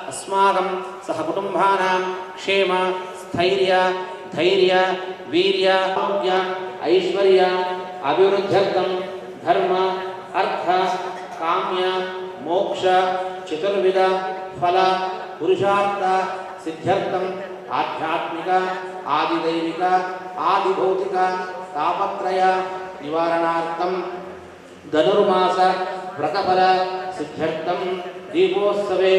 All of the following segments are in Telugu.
अस्माकं सह कुटुंबानां क्षेम स्थैर्य धैर्य वीर्य आरोग्य ऐश्वर्य अभिवृद्ध्यर्थं धर्म अर्थ काम्य मोक्ष चतुर्विध फल पुरुषार्थ सिद्ध्यर्थं आध्यात्मिक आदिदैविक आदिभौतिक तापत्रय निवारणार्थं धनुर्मास व्रतफल सिद्ध्यर्थं दीपोत्सवे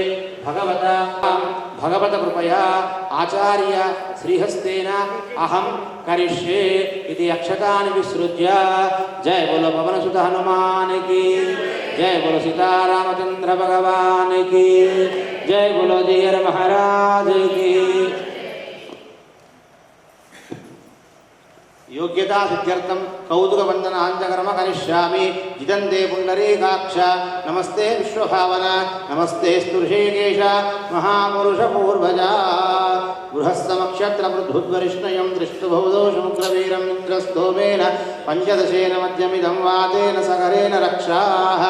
भगवत कृपया आचार्य श्रीहस्तेन अहं करिष्ये इति अक्षतानि विसृज्य जय बोलो पवनसुत हनुमान की जय बोलो सीतारामचंद्र भगवान की जय बोलो जयर महाराज की। योग्यता सिद्ध्यर्थं कौतुकवन्दनाञ्जकर्म करिष्यामि जितन्ते पुण्डरीकाक्ष नमस्ते विश्वभावना नमस्ते स्तुषेकेश महापुरुषपूर्वजा गृहस्थमक्षत्रबुद्धुद्वरिष्णयं दृष्टुभवदोषमुग्रवीरम् इन्द्रस्तोमेन पञ्चदशेन मध्यमिदं वातेन सकरेण रक्षाः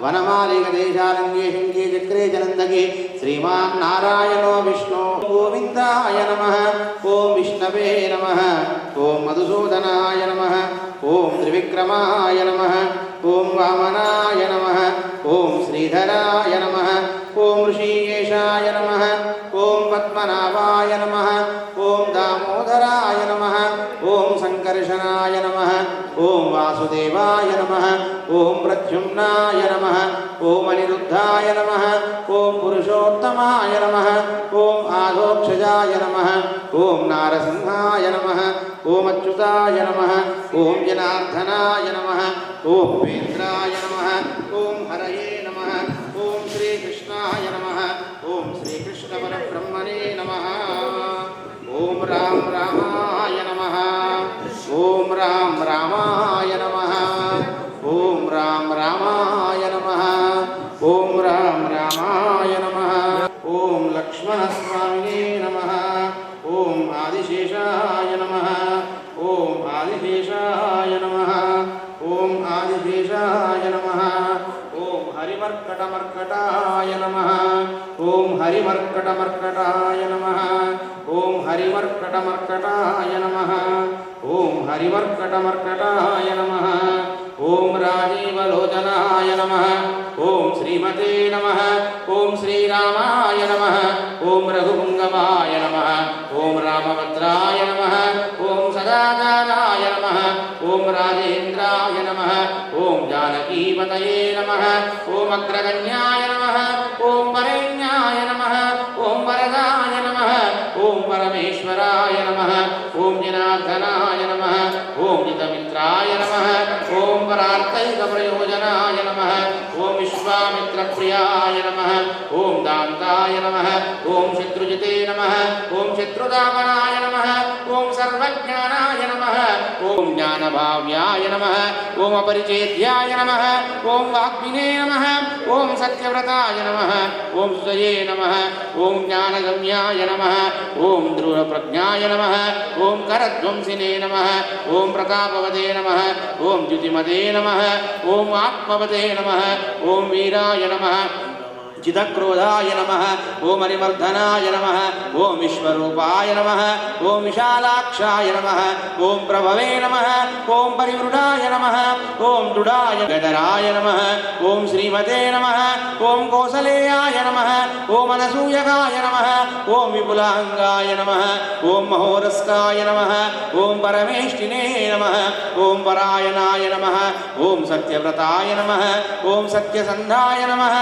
वनमालिकदेशारण्ये शङ्के चक्रे चनन्दके श्रीमान्नारायणो विष्णो गोविन्दाय नमः ॐ विष्णवे नमः ॐ मधुसूदनाय नमः ॐ त्रिविक्रमाय नमः ॐ वामनाय नमः ॐ श्रीधराय नमः ॐ ऋषिकेशाय नमः ॐ पद्मनाभाय नमः ॐ दामोदराय नमः ॐ संकर्षणाय नमः ॐ वासुदेवाय नमः ॐ प्रद्युम्नाय नमः ॐ अनिरुद्धाय नमः ॐ पुरुषोत्तमाय नमः ॐ आधोक्षजाय नमः ॐ नारसिंहाय नमः ॐ अच्युताय नमः ॐ जनार्दनाय नमः ॐ उपेन्द्राय नमः ॐ हरये नमः ॐ श्रीकृष्णाय नमः ॐ श्रीकृष्णपरब्रह्मणे नमः ॐ राम रामाय नमः ॐ राम रामाय नमः ॐ राम रामाय नमः ॐ राम रामाय नमः ॐ लक्ष्मणस्वामिने नमः ॐ आदिशेषाय नमः ॐ आदिशेषाय नमः ॐ आदिशेषाय नमः ॐ हरिमर्कटमर्कटाय नमः ॐ हरिमर्कटमर्कटाय नमः ॐ हरिमर्कटमर्कटाय नमः ॐ हरिमर्कटमर्कटाय नमः ॐ राजीवलोचनाय नमः ॐ श्रीमते नमः ॐ श्रीरामाय नमः ॐ रघुपुङ्गवाय नमः ॐ रामभद्राय नमः ॐ सदाचाराय नमः ॐ राजेन्द्राय नमः ॐ जानकीपतये नमः ॐ अग्रगण्याय नमः ॐ वरेण्याय नमः ॐ वरदाय नमः ॐ परमेश्वराय नमः ॐ जनार्दनाय नमः ॐ जितमित्राय नमः ॐ परार्थैकप्रयोजनाय नमः ॐ विश्वामित्रप्रियाय नमः ॐ दान्ताय नमः ॐ शत्रुजिते नमः ॐ शत्रुदामनाय नमः ॐ सर्वज्ञानाय नमः ॐ ज्ञानभाव्याय नमः ॐ अपरिचेद्याय नमः ॐ वाग्मिने नमः ॐ सत्यव्रताय नमः ॐ सुजये नमः ॐ ज्ञानगम्याय नमः ॐ ध्रुवप्रज्ञाय नमः ॐ करध्वंसिने नमः ॐ प्रतापवते नमः ॐ द्युतिमते नमः ॐ आत्मवते नमः ॐ वीराय नमः चिदक्रोधाय नमः ॐ हरिवर्धनाय नमः ॐ विश्वरूपाय नमः ॐ विशालाक्षाय नमः ॐ प्रभवे नमः ॐ परिवृढाय नमः ॐ दुडाय गदराय नमः ॐ श्रीमते नमः ॐ कौसलेयाय नमः ॐ अनसूयकाय नमः ॐ विपुलाङ्गाय नमः ॐ महोरस्काय नमः ॐ परमेष्टिने नमः ॐ परायणाय नमः ॐ सत्यव्रताय नमः ॐ सत्यसन्धाय नमः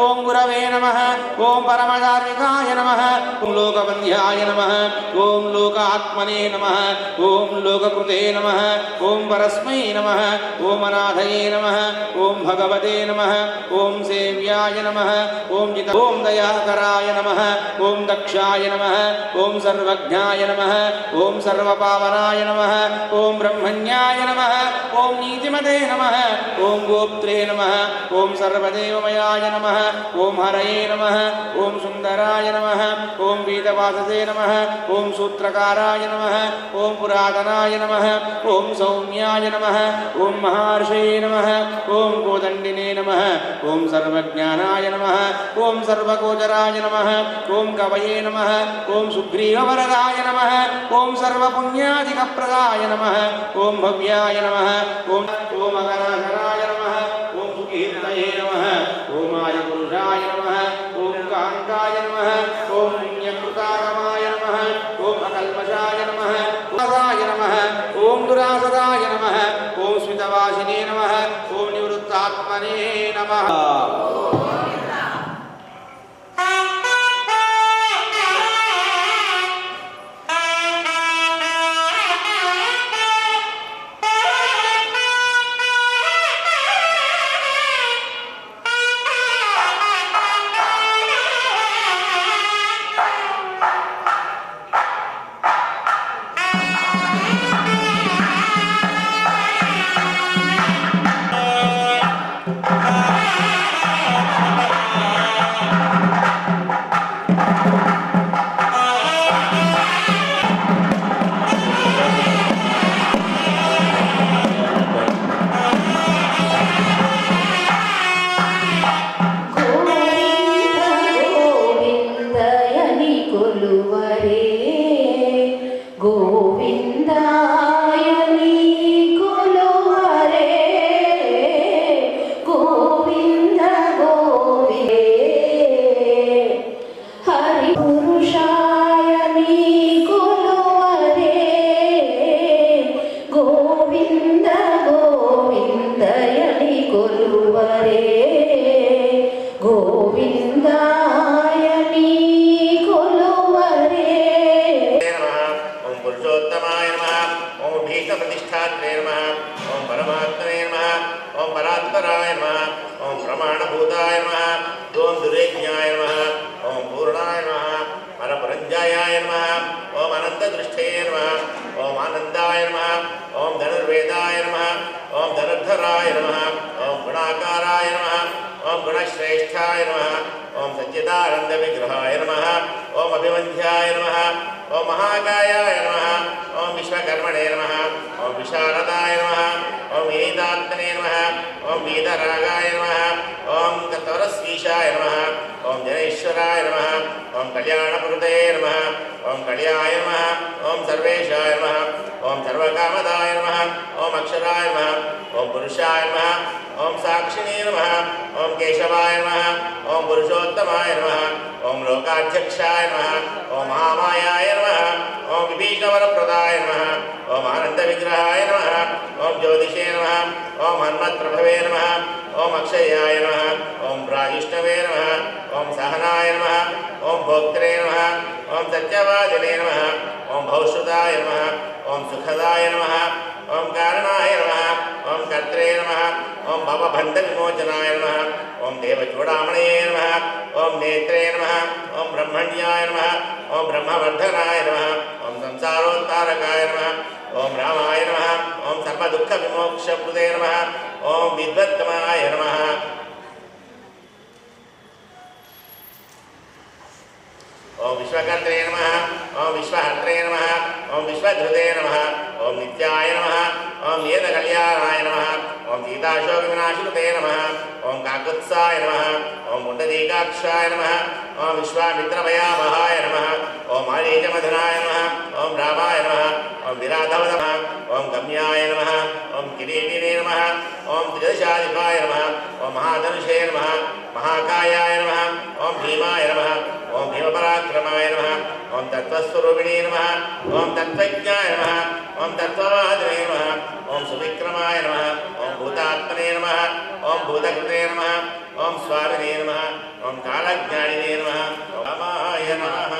ॐ गुरवे नमः ॐ परमधार्मिकाय नमः ॐ लोकबन्ध्याय नमः ॐ लोकात्मने नमः ॐ लोककृते नमः ॐ परस्मै नमः ॐ अनाथये नमः ॐ भगवते नमः ॐ सेव्याय नमः ॐ दयाकराय नमः ॐ दक्षाय नमः ॐ सर्वज्ञाय नमः ॐ सर्वपावनाय नमः ॐ ब्रह्मण्याय नमः ॐ नीतिमते नमः ॐ गोप्त्रे नमः ॐ सर्वदेवमयाय नमः ॐ हरये नमः ॐ सुन्दराय नमः ॐ वेदवाससे नमः ॐ सूत्रकाराय नमः ॐ पुरातनाय नमः ॐ सौम्याय नमः ॐ महर्षये नमः ॐ कोदण्डिने नमः ॐ सर्वज्ञानाय नमः ॐ सर्वगोचराय नमः ॐ कवये नमः ॐ सुग्रीववरदाय नमः ॐ सर्वपुण्यादिकप्रदाय नमः ॐ भव्याय नमः ॐ अगनाशनाय नमः ॐ सुकीर्तये नमः ॐ आदिपुरुषाय नमः ॐ कान्ताय नमः ॐ पुण्यकृतागमाय नमः ॐ अकल्मषाय नमः ॐ नमः ॐ दुरासदाय नमः ॐ स्मितवासिने नमः ॐ निवृत्तात्मने नमः। ఓం అనంతదృష్టే నమః ఓం ఆనందాయ నమః ఓం ధనుర్వేదాయ నమః ఓం ధనుర్ధరాయ నమః ఓం గుణాకారాయ నమః ఓం గుణశ్రేష్ఠాయ నమః ఓం సచ్చిదానంద విగ్రహాయ నమః ఓం అభివంధ్యాయ నమః ఓం మహాకాయాయ నమః ఓం విశ్వకర్మణే నమః ఓం విశారదాయ నమః ఓం వేదాత్మనే నమః ఓం వీతరాగాయ నమః ఓం తత్వరస్వీశాయ నమః ఓం జనేశ్వరాయ నమః ఓం కళ్యాణప్రదే నమః ఓం కళ్యాయ నమః ఓం సర్వేశాయ నమః ఓం సర్వకామదాయ నమః ఓం అక్షరాయ నమః ఓం పురుషాయ నమః ఓం సాక్షిణే నమః ఓం కేశవాయ నమః ఓం పురుషోత్తమాయ నమః ఓం లోకాధ్యక్షాయ నమః ఓం మహామాయాయ నమః ఓం విభీషణవరప్రదాయ నమః ఓం ఆనంద విగ్రహాయ నమః ఓం జ్యోతిషే నమః ఓం హన్మత్ప్రభవే నమః ఓం అక్షయాయ నమః ఓం ప్రాజిష్ణవే నమః ఓం సహనాయ నమః ఓం భోక్త్రే నమః ఓం సత్యవాదినే నమః ఓం భౌశ్రుతాయ నమః ఓం సుఖదాయ నమః ఓం కారణాయ నమః ఓం కర్త్రే నమః ఓం భవబంధ విమోచనాయ నమః ఓం దేవచూడామణయే నమః ఓం నేత్రే నమః ఓం బ్రహ్మణ్యాయ నమః ఓం బ్రహ్మవర్ధనాయ నమః ఓం సంసారోత్తారకాయ నమః ఓం రామాయ నమః ఓం సర్వదుఃఖ విమోక్షప్రదే నమః ఓం విద్వత్తమాయ నమః ఓం విశ్వకర్త్రే నమః ఓం విశ్వహర్త్రే నమః ఓం విశ్వధృతే నమః ఓం నిత్యాయ నమః ఓం వేదకళ్యాణాయ నమః ఓం సీతాశోకవినాశకృతే నమః ఓం కాకుత్సాయ నమః ఓం పుండరీకాక్షాయ నమః ఓం విశ్వామిత్రభయావహాయ నమః ఓం మారీచమధునాయ నమః ఓం రామాయ నమః ఓం విరాధవ నమః ఓం గమ్యాయ నమః ఓం కిరీటినే నమః ఓం త్రిదశాధిపాయ నమః ఓం మహాధనుషే నమః మహాకాయాయ నమః ఓం భీమాయ నమః ఓం భీమపరాక్రమాయ నమః ఓం తత్వస్వరూపిణే నమః ఓం తత్వజ్ఞాయ నమః ఓం తత్వవాదినే నమః ఓం సువిక్రమాయ నమః ఓం భూతాత్మనే నమః ఓం భూతకృతే నమః ఓం స్వామినే నమః ఓం కాలజ్ఞానినే నమః ఓం రామాయ నమః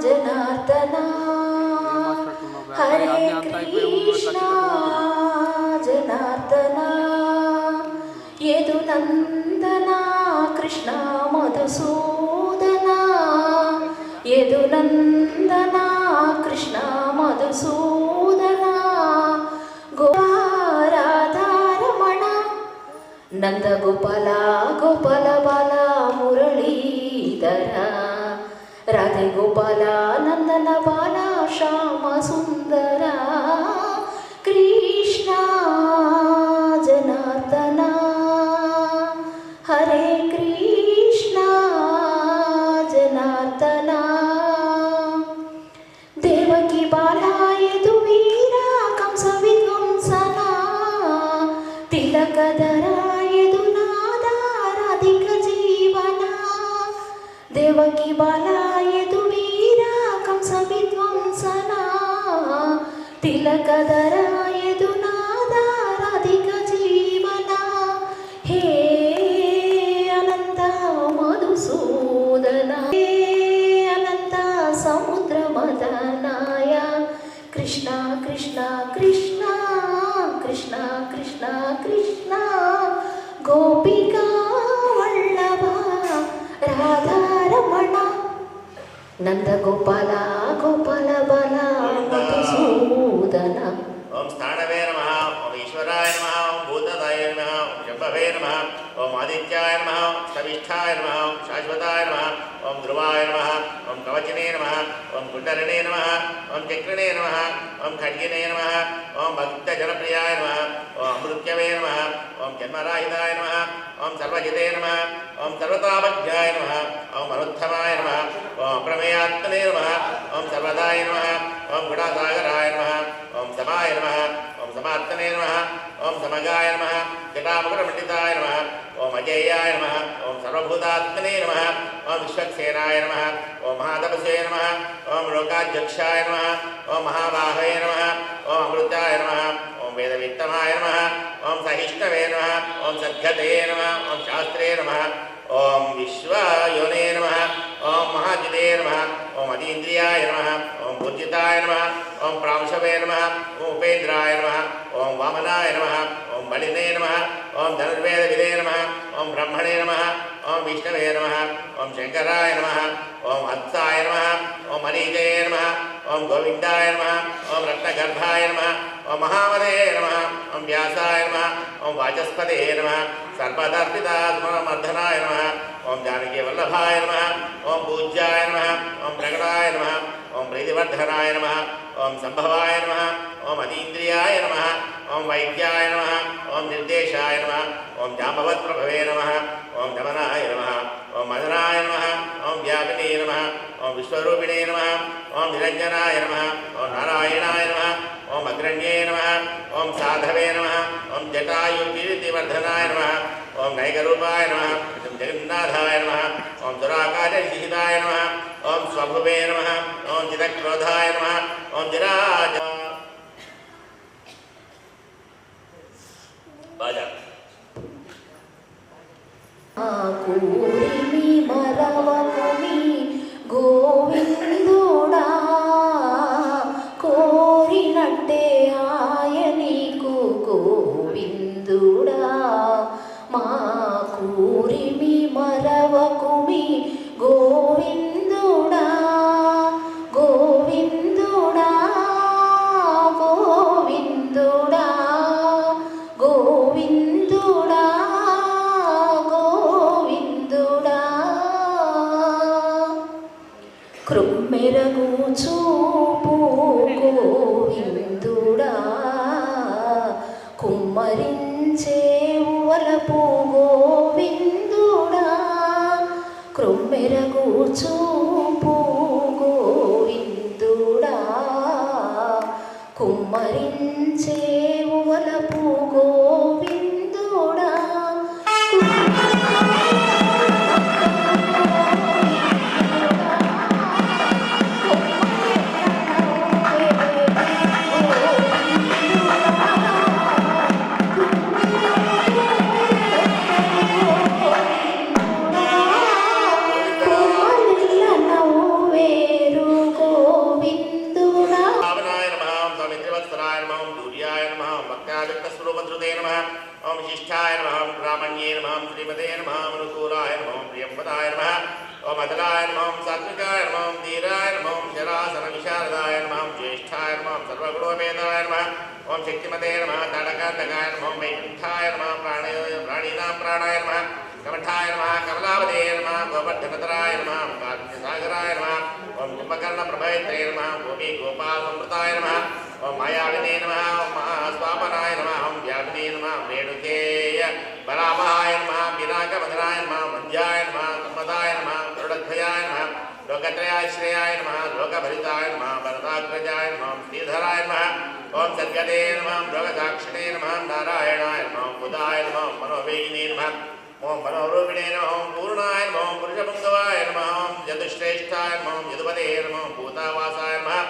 జనార్దన హరే కృష్ణ జనార్దన యదునందన కృష్ణ మధుసూదన యదునందన కృష్ణ మధుసూదన గోరాధారమణ నందగోపాల గోపాల బాల మురళీధర రాధే గోపాల నందన బాల శ్యామ సుందర కృష్ణ జనార్దన హరే కృష్ణ జనార్దన దేవకి బాల యదువీర కంస విధ్వంసన తిలకధర యదునాద రాధిక జీవన దేవకి బాల యదువీర కంస విధ్వంసన తిలకధర యదునాద రాధిక జీవన హే అనంత మధుసూదన హే అనంత సముద్ర మదనాయ కృష్ణ కృష్ణ కృష్ణ కృష్ణ కృష్ణ కృష్ణ గోపికా వల్లభ రాధారమణ నందగోపాల గోపాల బాల మధుసూదన ఓం స్థాణవే నమః ఓం ఈశ్వరాయ నమః ఓం భూతదాయ నమః ఓం శంభవే నమః ఓం ఆదిత్యాయ నమః ఓం స్థవిష్ఠాయ నమః ఓం శాశ్వతాయ నమః ఓం ధ్రువాయ నమః ఓం కవచినే నమః ఓం కుండలినే నమః ఓం చక్రిణే నమః ఓం ఖడ్గినే నమః ఓం భక్తజనప్రియాయ నమః ఓం అమృత్యవే నమః ఓం జన్మరాహితాయ నమః ఓం సర్వజితే నమః ఓం సర్వతాపజ్ఞాయ నమః ఓం అనుత్తమాయ నమః ఓం అప్రమేయాత్మనే నమః ఓం సర్వదాయ నమః ఓం గుణసాగరాయ నమః ఓం సమాయ నమః ఓం సమాత్మనే నమః ఓం సమగాయ నమః జటాముకురమండితాయ నమః ఓం అజేయాయ నమః ఓం సర్వభూతాత్మనే నమః ఓం విశ్వక్సేనాయ నమః ఓం మహాతపసే నమః ఓం లోకాధ్యక్షాయ నమః ఓం మహాబాహవే నమః ఓం అమృతాయ నమః ఓం వేదవిత్తమాయ నమః ఓం సహిష్ణవే నమః ఓం సద్గతే నమః ఓం శాస్త్రే నమః ఓం విశ్వయోనే నమః ఓం మహాజితే నమః ఓం అతీంద్రియాయ నమః ఓం పూజితాయ నమః ఓం ప్రాంశవే నమః ఓం ఉపేంద్రాయ నమః ఓం వామనాయ నమః ఓం బలినే నమః ఓం ధనుర్వేద విదే నమః ఓం బ్రహ్మణే నమః ఓం విష్ణవే నమః ఓం శంకరాయ నమః ఓం హత్సాయ నమః ఓం మరీజయ నమః ఓం గోవిందాయ నమః ఓం రత్నగర్భాయ నమః ఓం మహామదే నమః ఓం వ్యాసాయ నమః ఓం వాచస్పతే నమః సర్వదర్పితాత్మనమర్ధనాయ నమః ఓం జానకీ వల్లభాయ నమః ఓం పూజ్యాయ నమః ఓం ప్రకటాయ నమః ఓం ప్రీతివర్ధనాయ నమః ఓం సంభవాయ నమః ఓం అతీంద్రియాయ నమః ఓం వైద్యాయ నమః ఓం నిర్దేశాయ నమః ఓం జాంబవత్ప్రభవే నమః ఓం దమనాయ నమః ఓం మదనాయ నమః ఓం వ్యాపినే నమః ఓం విశ్వరూపిణే నమః ఓం నిరంజనాయ నమః ఓం నారాయణాయ నమః ఓం అగ్రణ్యే నమః ఓం సాధవే నమః ఓం జటాయుర్కీర్తివర్ధనాయ నమః ఓం నైకరూపాయ నమః ఓం జగన్నాథాయ నమః ఓం దురాకాశహితాయ నమః ఓం స్వభువే నమః ఓం చిదక్రోధాయ నమః ఓం జిరాజ బాజా కూరిమి మరవకుమి గోవిందుడా కోరినట్టే ఆయనీకు గోవిందుడా మా కూరిమి మరవకుమి గోవిందుడా గోవిందుడా గోవిందుడా గోవిందుడా గోవిందుడా కృమ్మెరగు చూపు గోవిందుడా కుమ్మరించే వలపు గోవిందుడా కృమ్మెరగు చూపు గోవిందుడా కుమ్మరించే వలపు గోవిందుడా వేరు గోవిందుడా భావనాయ నమః ఓం సౌమిత్రివత్సరాయ నమః ఓం సూర్యాయ నమః ఓం భక్త్యాదిత్యస్వరూపధృతే నమః ఓం శిష్టాయ నమః ఓం బ్రాహ్మణ్యే నమః ఓం శ్రీమతే నమః ఓం అనుకూలాయ నమః ఓం ప్రియంవదాయ నమః ఓం అతలాయ నమః ఓం సాత్వికాయ నమః ఓం ధీరాయ నమః ఓం శరాసన విశారదాయ నమః ఓం జ్యేష్ఠాయ నమః ఓం సర్వగుణోపేతాయ నమః ఓం శక్తిమతే నమః తాడకాంతకాయ నమః ఓం వైకుంఠాయ నమః ప్రాణీనాం ప్రాణాయ నమః కమఠాయ నమః కమలావదే నమః గోవర్ధనతరాయ నమః ఓం కారుణ్యసాగరాయ నమః ఓం కుంభకర్ణప్రభయత్రే నమః గోపీ గోపాలసంవృతాయ నమః ఓం మాయావినే నమః ఓం మహాస్వాపనాయ నమః ఓం వ్యాపినే నమః రేణుకేయ బలామహాయ నమః పినాకమధరాయ నమః మంజాయ నమః సమ్మదాయ నమః గరుడధ్వజాయ నమః లోకత్రయాశ్రయాయ నమః లోకభరితాయ నమః భరతాగ్రజాయ నమః శ్రీధరాయ నమః ఓం సద్గతే నమః లోకసాక్షిణే నమః నారాయణాయ నమః బుధాయ నమః మనోవేగినే నమః ఓం మనోరూపిణే నమః ఓం పూర్ణాయ నమః ఓం పురుషపుంగవాయ నమః ఓం యదుశ్రేష్ఠాయ నమః ఓం యదుపదే నమః ఓం భూతావాసాయ నమః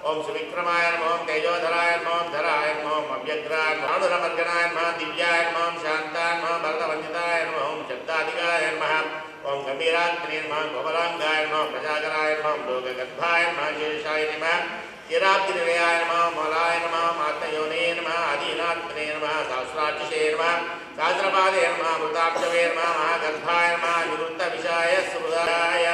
ఓం సువిక్రమాయ నమః ఓం తేజోధరాయ నమః ఓం ధరాయ నమః ఓం అవ్యగ్రాయ నమః అనురమర్గణాయ నమః దివ్యాయ నమః ఓం శాంతాయ నమః భరతవందితాయ నమః ఓం శబ్దాధికాయ నమః ఓం గంభీరాగ్నే నమః గోమలాంగాయ నమః ప్రజాగరాయ నమః లోకగర్భాయ నమః శేషాయ నమః చిరాబ్దినిలయాయ నమః మలాయ నమః ఆత్మయోనే నమః ఆదీనాత్మనే నమః సహస్రాక్షే నమః సహస్రపాదే నమః మృతాబ్జవే నమః మహాగర్భాయ నమః నివృత్త విషాయ సుహృదాయ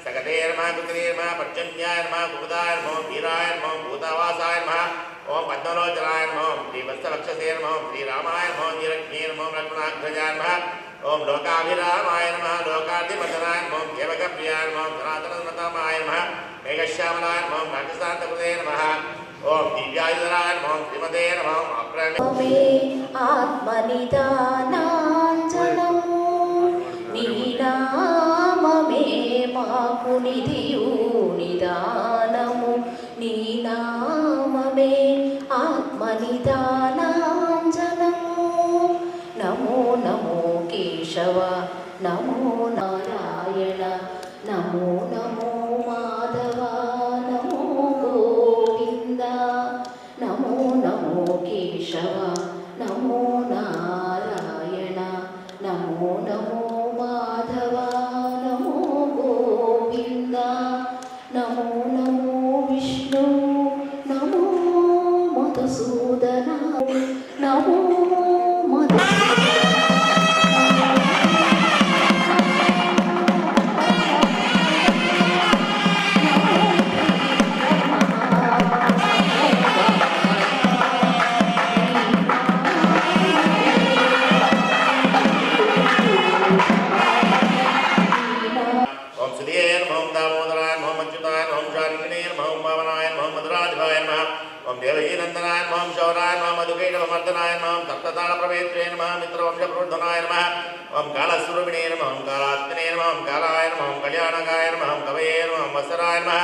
సగతే నమః కృతినే నమః పర్జన్యాయ నమః కుముదాయ నమః వీరాయ నమః భూతావాసాయ నమః ఓం పద్మలోచనాయ నమః ఓం శ్రీవత్సవక్షసే నమః ఓం శ్రీరామాయ నమః నీరజ్ఞే నమః లక్ష్మణాగ్రజాయ నమః ఓం లోకాభిరామాయ నమః లోకార్ధివర్ధనాయ నమః దేవకప్రియాయ నమః సనాతననతమాయ నమః మేఘశ్యామలాయ నమః నాగశాంతకృతే నమః ఓం దివ్యాయుధరాయ నమః శ్రీమతే నమః అప్రమే మే ఆత్మనిదానాంజనము నీనామమే మాకు నిధియు నిదానము నీనామమే ఆత్మనిదానాంజనము నమో నమో కేశవ నమో నారాయణ నమో నమో మాధవ నమో గోవింద నమో నమో కేశవ నమో నారాయణ నమో నమో మాధవ నమో గోవింద నమో నమో విష్ణు నమో మధుసూదన నమో మధుసూదన శ్రీనందనాయ నమః శౌరాయ నమః మధుకైటవమర్దనాయ నమః సప్తతాళప్రవేత్రే నమః మిత్రవంశప్రోద్ధనాయ నమః ఓం కాళస్వరూపిణే నమః ఓం కాళాత్మనే నమః ఓం కాళాయ నమః ఓం కళ్యాణకాయ నమః ఓం కవయే నమః ఓం వత్సరాయ నమః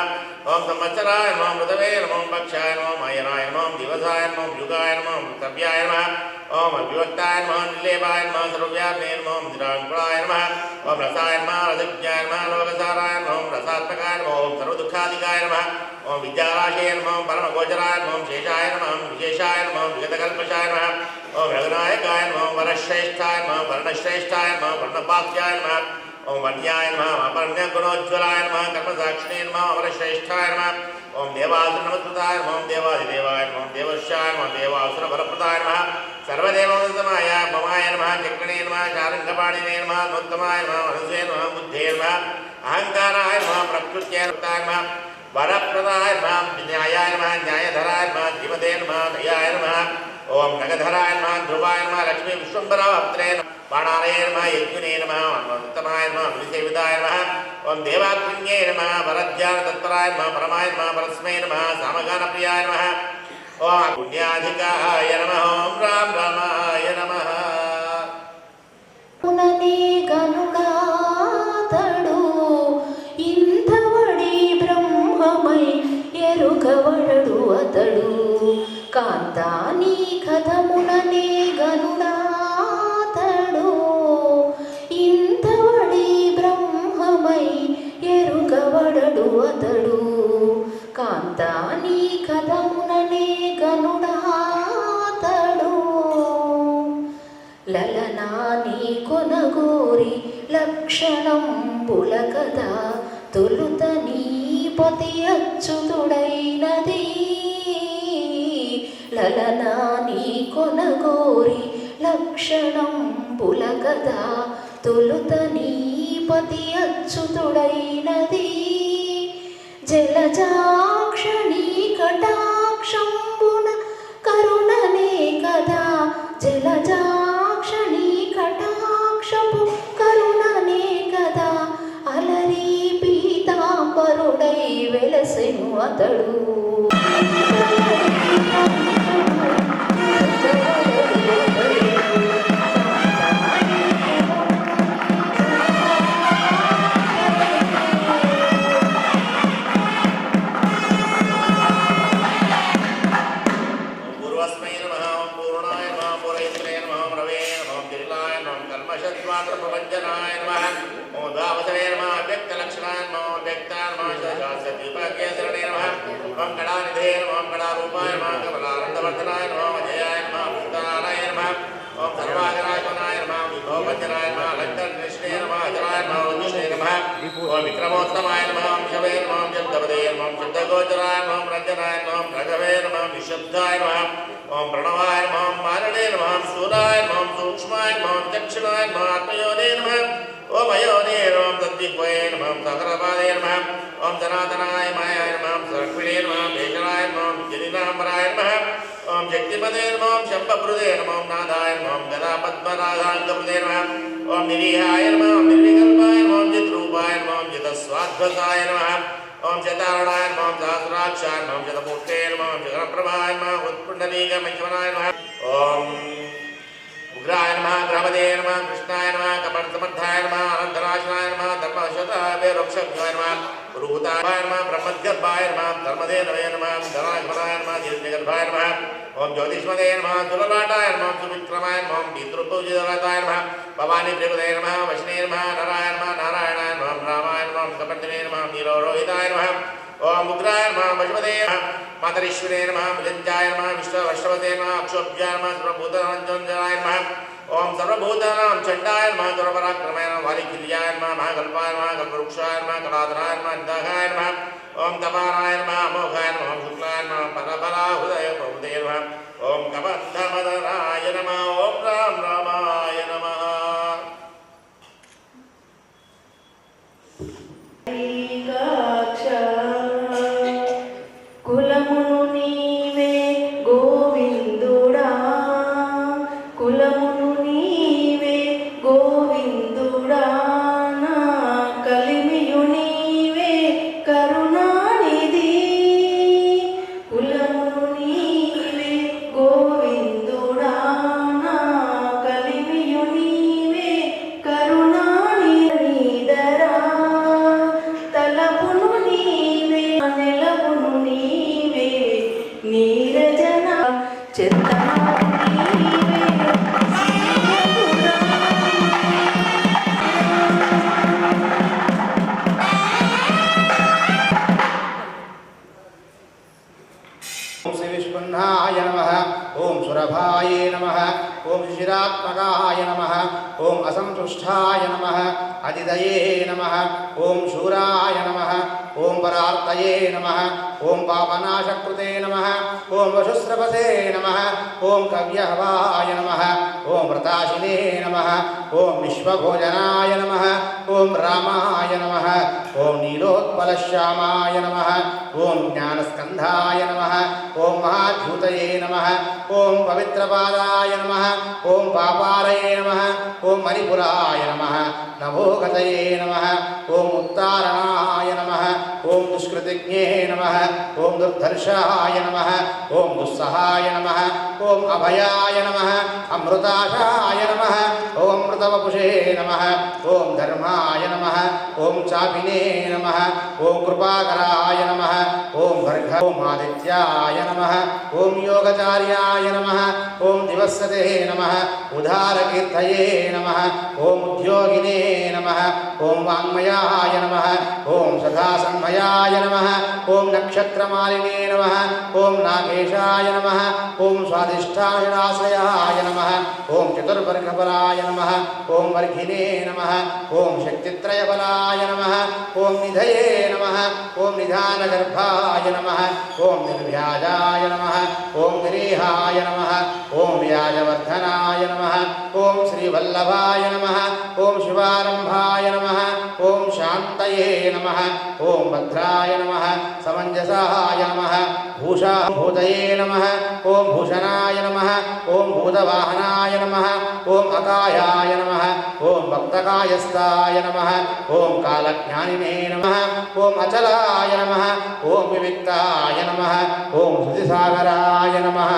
ఓం సంవత్సరాయ నమః మృతవే నమః ఓం పక్షాయ నమః అయనాయ నమః దివసాయ నమః యుగాయ నమః సవ్యాయ నమః ఓం అవ్యక్తాయ నమః నిర్లేపాయ నమః సర్వవ్యాప్నే నమః నిరాంకుళాయ నమః ఓం రసాయ నమః రసజ్ఞాయ నమః లోకసారాయ నమః ఓం రసాత్మకాయ నమః ఓం సర్వదుఃఖాదికాయ నమః ఓం విద్యారాశయ నమః పరమగోచరాయ నమః శేషాయ నమః విశేషాయ నమః విగతకల్పశాయ నమః ఓం రఘునాయకాయ నమః వరశ్రేష్ఠాయ నమః వర్ణశ్రేష్ఠాయ నమః వర్ణపాక్యాయ నమః ఓం వన్యాయ నమః అపర్ణగుణోజ్వలాయ నమః కర్మసాక్షిణే నమః అమరశ్రేష్ఠాయ నమః ఓం దేవాసుర నమస్కృతాయ నమః ఓం దేవాదిదేవాయ నమః దేవర్షాయ నమః దేవాసుర వరప్రదాయ నమః సర్వదేవోత్తమాయ మమాయ నమః చక్రణే నమః శారంగపాణినే నమః నోత్తమాయ నమః మనసే నమః బుద్ధే నమః అహంకారాయ నమః ప్రకృత్యై నమః వరప్రదాయ నమః న్యాయాయ నమః న్యాయధరాయ నమః ధీమతే నమః దయాయ నమః ఓం నగధరాయ నమః ధ్రువాయ నమః లక్ష్మీ విశ్వంబరవక్త్రే నమః బాణాలయ నమః యజ్ఞునే నమః ఉత్తమాయ నమః విసేవితాయ నమః ఓం దేవాగ్న్యే నమః వరధ్యాన తత్పరాయ నమః పరమాయ నమః పరస్మై నమః సామగాన ప్రియాయ నమః ఓం పుణ్యాధికాయ నమః ఓం రామ రామాయ నమః పుననే గనుడాతడు ఇంతవడి బ్రహ్మమై ఎరుగవడడు అతడు కాంతాని కథముననే గనుడాతడు ఇంతవడి బ్రహ్మమై ఎరుగవడడు అతడు కాంతాని కథముననే గనుడాతడు లలనాని కొనగోరి లక్షణం పులకద తొలుత నీ పతి అచ్యుతుడైనది లలనాని కొనగోరి లక్షణం పులకద తొలుత నీ పతి అచ్యుతుడైనది జలజాక్షణి కటాక్షంబున కరుణనే కదా జలజాక్షణి కటాక్షపు కరుణనే కదా అలరి పీతాంబరుడై వెలసెను అతడు ప్రపంచనాయ నమః ఓం దావసవే నమః వ్యక్తలక్షణాయ నమః వ్యక్తాయ నమః శాస్త్రదీపకేసరణే నమః ఓం కళానిధే నమః ఓం కళారూపాయ నమః కమలానందవర్ధనాయ నమః అజయాయ నమః పుష్కరాయ నమః ఓం సర్వాగరాజనాయ నమః విభవపంచనాయ నమః లంకృష్ణే నమః అజరాయ నమః వజ్రే నమః ఓం విక్రమోత్తమాయ నమః ఓం శవే నమః ఓం శబ్దపదే నమః ఓం శబ్దగోచరాయ నమః ఓం రంజనాయ నమః ఓం రఘవే నమః విశబ్దాయ నమః ఓం ప్రణవాయ నమః ఓం మారణే నమః ఓం స్థూలాయ నమః ఓం సూక్ష్మాయ నమః ఓం దక్షిణాయ నమః ఆత్మయోనే నమః ఓం అయోనే ఓం తద్దిగ్వయే నమః ఓం సకలపాదే నమః ఓం జనార్దనాయ మాయాయ నమః ఓం సర్పిణే నమః భేషణాయ నమః ఓం జనినాంబరాయ నమః ఓం శక్తిపదే నమః ఓం శంభపృదే నమః ఓం నాదాయ నమః ఓం గదాపద్మనాదాంగపృదే నమః ఓం నిరీహాయ నమః ఓం నిర్వికల్పాయ నమః ఓం చిద్రూపాయ నమః ఓం చితస్వాధ్వసాయ నమః ఓం చతారణాయ నమః ఓం సహస్రాక్షాయ నమః ఓం శతమూర్తే నమః ఓం జగన్ప్రభాయ నమః ఉత్పుండరీకమధ్యమనాయ నమః ఓం ఉగ్రాయ నమః గ్రహపదే నమః కృష్ణాయ నమః కపటసమర్థాయ నమః అనంతరాశనాయ నమః ధర్మశతాయ వృక్షభ్యాయ నమః పురుహూతాయ నమః బ్రహ్మద్గర్భాయ నమః ధర్మదేనవే నమః ధనాగమనాయ నమః దీర్ఘగర్భాయ నమః ఓం జ్యోతిష్మదే నమః సురలాటాయ నమః సుమిత్రమాయ నమః పితృపూజితరాయ నమః భవానీ ప్రియపదే నమః వశినే నమః నరాయ నమః నారాయణాయ నమః రామాయ నమః కపర్దినే నమః నీరోరోహితాయ నమః ఓం ఉగ్రాయ నమః పశుపదే నమః మాతరీశ్వరే నమః భుజంజాయ నమః విశ్వవశ్వతే నమః అక్షోభ్యాయ నమః సర్వభూతనంజనాయ నమః ఓం సర్వభూతానాం చండాయ నమః దురపరాక్రమాయ నమః వాలికిల్యాయ నమః మహాకల్పాయ నమః కల్పవృక్షాయ నమః కళాధరాయ నమః నిదాహాయ నమః ఓం తపారాయ నమః అమోఘాయ నమః శుక్లాయ నమః పరబలాహృదయ ప్రభుదే నమః ఓం కబంధమదనాయ నమః ఓం రామ రామాయ నమః కులమును నీవే గోవిందుడా కులమును నీవే గోవిందుడా నా కలిమియు నీవే కరుణానిధి కులమును నీవే वृषभाय नमः ओम शिशिरात्मकाय नमः ओम असंतुष्टाय नमः अदिदये नमः ओम शूराय नमः ओम परार्तये नमः ओम पापनाशकृते नमः ओम वशुस्रवसे नमः ओम कव्यहवाय नमः ओम व्रताशिने नमः ओम विश्वभोजनाय नमः ओम रामाय नमः ओम नीलोत्पलश्यामाय नमः ओम ज्ञानस्कन्धाय नमः ओम महाद्युतये नमः ओम पवित्रपादाय नमः ओम पापालये नमः ओम मणिपुराय नमः नभोगतये नमः ओम उत्तारणाय नमः ओम दुष्कृतिज्ञे नमः ओम दुर्धर्षाय नमः ओम दुस्सहाय नमः ओम अभयाय नमः अमृताशाय नमः ओम अमृतवपुषे नमः ओम धर्माय नमः ओम चापिने नमः ओम कृपाकराय नमः ओम भर्ग ओम आदित्याय नमः ओम योगचार्याय नमः ओम दिवसते नमः उदारकीर्तये नमः ओम उद्योगिने नमः ओम वाङ्मयाय नमः ओम सदासन्मयाय नमः ओम नक्षत्रमालिने नमः ओम नागेशाय नमः ओम स्वादिष्ठानिराश्रयाय नमः ओम चतुर्वर्गबलाय नमः ओम वर्धिने नमः ओम शक्तित्रयबलाय नमः ओम निधये नमः ओम निधानगर्भाय नमः ओम निर्व्याजाय नमः ओम निरीहाय नमः ओम व्याजवर्धनाय नमः ओम श्रीवल्लभाय नमः ओम शिवारंभाय नमः ओम शान्तये नमः ओम भद्राय नमः समञ्जसाय नमः भूषाभूतये नमः ओम भूषणाय नमः ओम भूतवाहनाय नमः ओम अकायाय नमः ओम भक्तकायस्ताय नमः ओम कालज्ञानिने नमः ओम अचलाय नमः ओम विविक्ताय नमः ओम श्रुतिसागराय नमः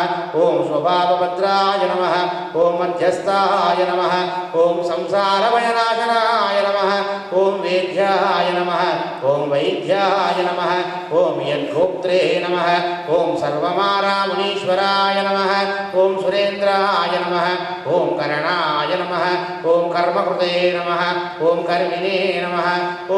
ओम स्वभावभद्राय नमः ओम मध्यस्थाय नमः ओम संसारभयनाशनाय नमः ओम वेद्याय नमः ओम वैद्याय नमः ओम यद्गोप्त्रे नमः ओम सर्वमारामुनीश्वराय नमः ओम सुरेन्द्राय नमः ओम करणाय नमः ओम कर्मकृते नमः ओम कर्मिणे नमः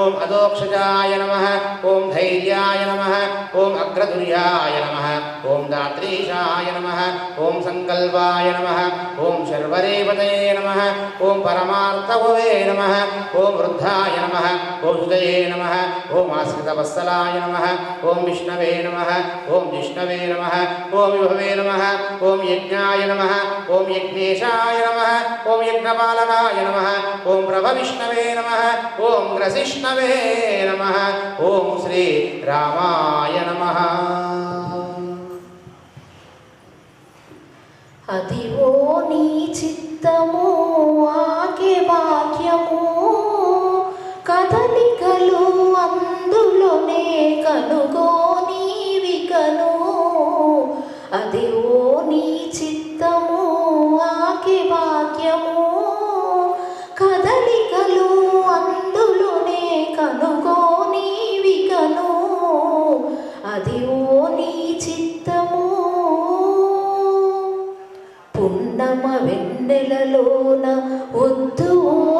ओम अदोक्षजाय नमः ओम धैर्याय नमः ओम अग्रदुर्याय नमः ओम दात्रीशाय नमः ओम संकल्पाय नमः ओम शर्वरेपतये नमः ओम परमार्थभवे नमः ओम वृद्धाय नमः ओम सुदये नमः ओम आश्रितवत्सलाय नमः ओम विष्णवे नमः ओम जिष्णवे नमः ओम विभवे नमः ओम यज्ञाय नमः ओम यज्ञेशाय नमः ओम यज्ञपालनाय नमः ओम प्रभविष्णवे नमः ओम ग्रसिष्णवे नमः ओम श्री रामाय नमः అదివో నీ చిత్తము ఆకే వాక్యము కదలికలు అందులోనే కనుగో నీవికను అదివో నీ చిత్తము ఆకే వాక్యము కదలికలు అందులోనే కనుగో నీవికను అదివో నీ చిత్తము పున్నమ వెన్నెలలోన వద్దు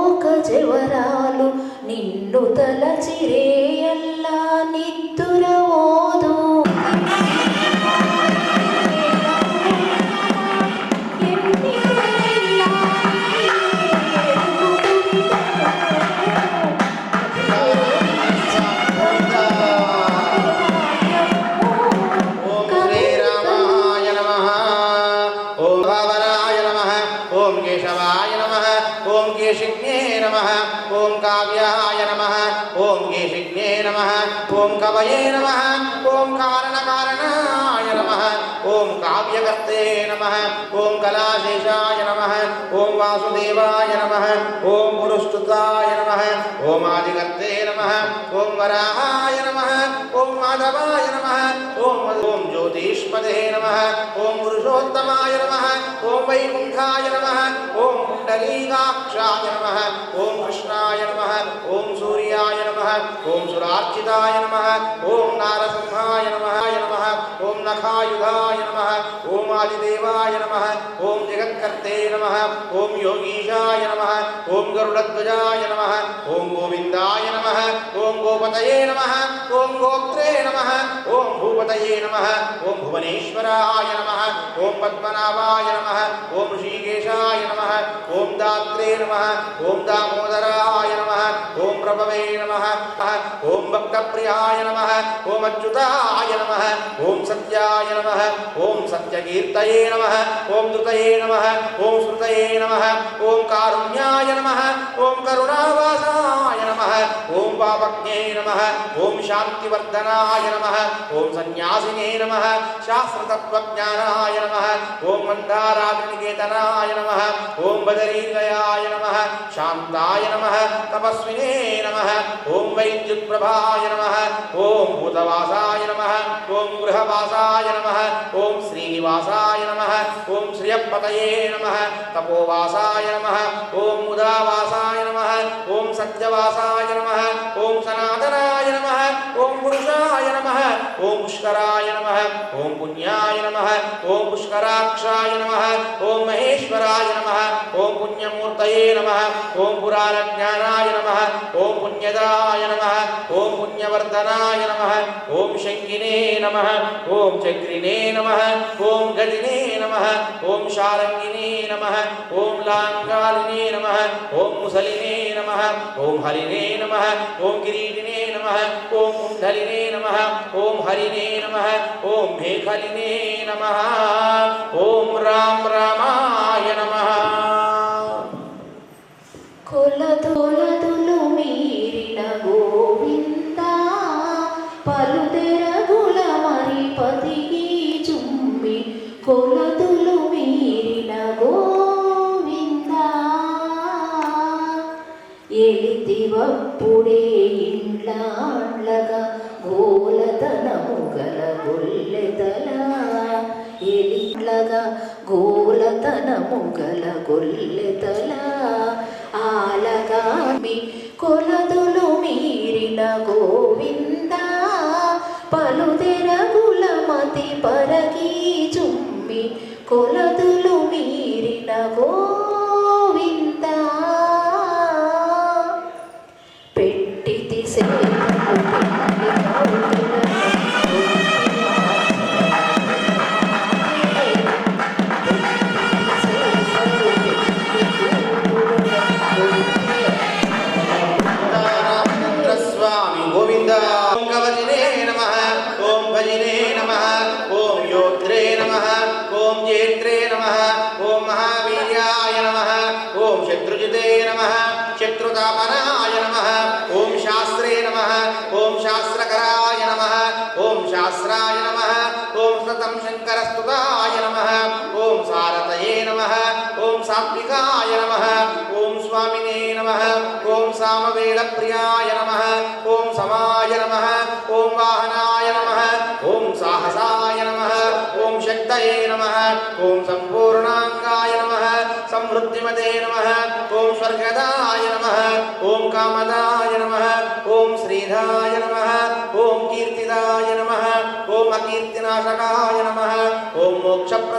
ఒక జవరాలు నిన్ను తలచిరేయల్లా నిద్దురవోదు ओम काव्याय नमः ओम केशिज्ञे नमः ओम कवये नमः ओम कारणकारणाय नमः ओम काव्यकर्ते नमः ओम कलाशेषाय नमः ओम वासुदेवाय नमः ओम पुरुष्टुताय नमः ओम आदिकर्ते नमः ओम वराहाय नमः ओम माधवाय नमः ओम ज्योतिष्पदे नमः ओम पुरुषोत्तमाय नमः ओम वैकुंठाय नमः ओम कुंडलीकाक्षाय नमः ओम कृष्णाय नमः ओम सूर्याय नमः ओम सुरार्चिताय नमः ओम नारसिंहाय नमः ओम नखायुधाय नमः ओम आदिदेवाय नमः ओम जगत्कर्ते नमः ओम योगीशाय नमः ओम गरुडध्वजाय नमः ओम गोविंदाय नमः नमः ओम गोपतये नमः ओम गोत्रे नमः ओम भूपतये नमः ओम भुवनेश्वराय नमः ओम पद्मनाभाय नमः ओम ऋषिकेशाय नमः ओम दात्रे नमः ओम दामोदराय नमः ओम प्रभवे नमः ओम भक्तप्रियाय नमः ओम अच्युताय नमः ओम सत्याय नमः ओम सत्यकीर्तये नमः ओम द्रुतये नमः ओम श्रुतये नमः ओम कारुण्याय नमः ओम करुणावासाय नमः ओम पापज्ञे नमः ओम शांतिवर्धनाय नमः ओम सन्यासिने नमः शास्त्रतत्त्वज्ञानाय नमः ओम मंदाराग्निकेतनाय नमः ओम बदरीलयाय नमः शांताय नमः तपस्विने नमः ओम वैद्युत्प्रभाय नमः ओम भूतवासाय नमः ओम गृहवासाय नमः ओम श्रीनिवासाय नमः ओम श्रियपतये नमः तपोवासाय नमः ओम मुदावासाय नमः ओम सत्यवासाय नमः ओम सनातनाय नमः ओम पुरुषाय नमः ओम पुष्कराय नमः ओम पुण्याय नमः ओम पुष्कराक्षाय नमः ओम महेश्वराय नमः ओम पुण्यमूर्तये नमः ओम पुराणज्ञानाय नमः ओम पुण्यदाय नमः ओम पुण्यवर्धनाय नमः ओम शङ्किने नमः ओम चक्रिणे नमः ओम गदिने नमः ओम शारङ्गिने नमः ओम लाङ्गालिने नमः ओम मुसलिने नमः ओम हरिणे नमः ओम किरीटिने नमः ओम कुण्डलिने नमः ओम हरिणे नमः ओम मेखलिने नमः ओम राम रामाय नमः కొలదులు మీరిన గోవింద పలుదెరగుల మరి పతికి చుమ్మి కొలదులు మీరిన గోవింద ఎలితివప్పుడే ఇండ్లాండ్లగా గోలతనము గల గొల్లెతల ఎలిట్లగా గోలతనము గల గొల్లెతల ఆలగామి కొలదులు మీరిన గోవింద పలుదెరగుల మతి పరగి చుమ్మి కొలదులు మీరిన గోవింద పెట్టితి సేవకు स्वामी गोविंद ओम कवचिने नमः ओम भजिने नमः ओम योत्रे नमः ओम जेत्रे नमः ओम महावीर्याय नमः ओम शत्रुजिते नमः शत्रुतापनाय नमः ओम शास्त्रे नमः ओम शास्त्रकराय नमः ओम शास्त्राय नमः ओम सतं शंकरस्तुताय नमः ओम सारतये नमः ओम सात्विकाय नमः ओम स्वामिने नमः ओम सामवेदप्रियाय नमः ओम समाय नमः ओम वाहनाय नमः ओम साहसाय नमः ओम शक्तये नमः ओम संपूर्णांगाय नमः समृद्धिमते नमः ओम स्वर्गदाय नमः ओम कामदाय नमः ओम श्रीधाय नमः ओम कीर्तिदाय नमः ओम अकीर्तिनाशकाय नमः ओम मोक्षप्रदाय